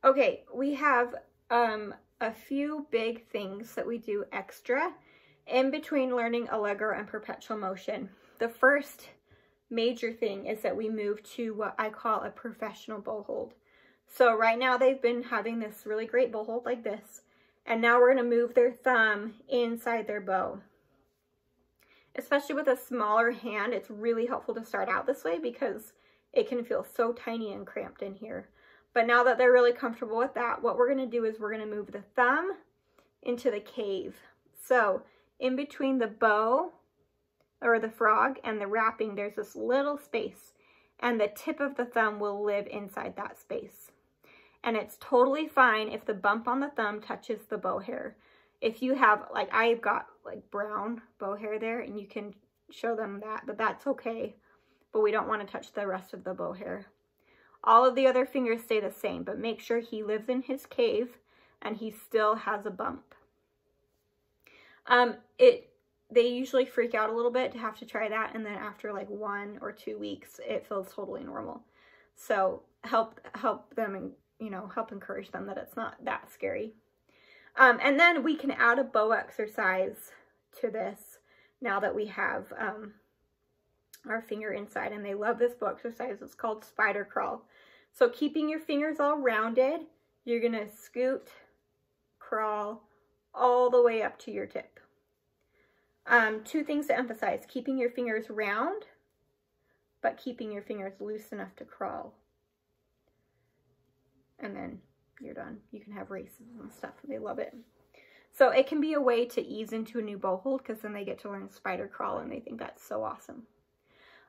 Okay, we have a few big things that we do extra in between learning Allegro and perpetual motion. The first major thing is that we move to what I call a professional bow hold. So right now they've been having this really great bow hold like this, and now we're going to move their thumb inside their bow. Especially with a smaller hand, it's really helpful to start out this way because it can feel so tiny and cramped in here. But now that they're really comfortable with that, what we're going to do is we're going to move the thumb into the cave. So in between the bow or the frog and the wrapping, there's this little space, and the tip of the thumb will live inside that space. And it's totally fine if the bump on the thumb touches the bow hair. If you have, like I've got like brown bow hair there, and you can show them that, but that's okay. But we don't want to touch the rest of the bow hair. All of the other fingers stay the same, but make sure he lives in his cave and he still has a bump. They usually freak out a little bit to have to try that, and then after like 1 or 2 weeks, it feels totally normal. So help them, and you know, help encourage them that it's not that scary. And then we can add a bow exercise to this now that we have our finger inside, and they love this bow exercise. It's called spider crawl. So keeping your fingers all rounded, you're gonna scoot, crawl all the way up to your tip. 2 things to emphasize: keeping your fingers round, but keeping your fingers loose enough to crawl. And then you're done. You can have races and stuff, and they love it. So it can be a way to ease into a new bow hold, because then they get to learn spider crawl, and they think that's so awesome.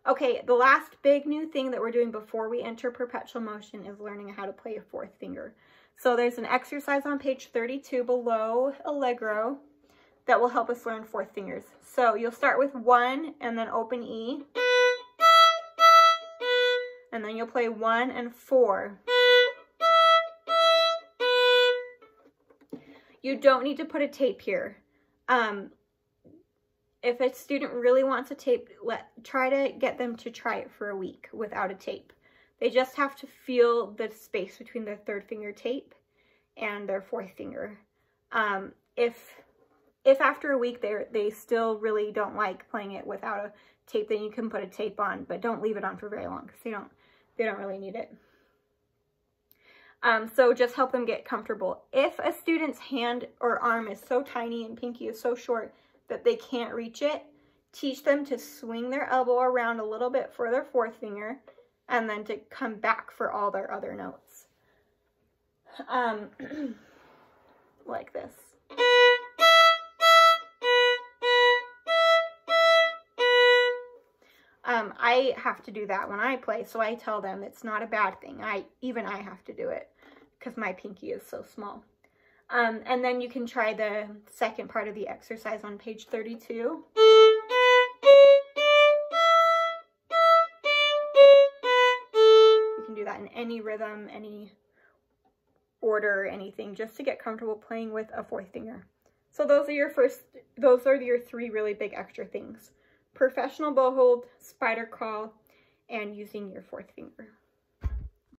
Okay, the last big new thing that we're doing before we enter perpetual motion is learning how to play a 4th finger. So there's an exercise on page 32 below Allegro that will help us learn 4th fingers. So you'll start with 1 and then open E. And then you'll play 1 and 4. You don't need to put a tape here. If a student really wants a tape, try to get them to try it for a week without a tape. They just have to feel the space between their 3rd finger tape and their 4th finger. If after a week they still really don't like playing it without a tape, then you can put a tape on, but don't leave it on for very long because they don't really need it. So just help them get comfortable. If a student's hand or arm is so tiny and pinky is so short that they can't reach it, teach them to swing their elbow around a little bit for their 4th finger and then to come back for all their other notes. Like this. I have to do that when I play, so I tell them it's not a bad thing. Even I have to do it because my pinky is so small. And then you can try the second part of the exercise on page 32. You can do that in any rhythm, any order, anything, just to get comfortable playing with a 4th finger. So those are your 3 really big extra things: professional bow hold, spider crawl, and using your 4th finger.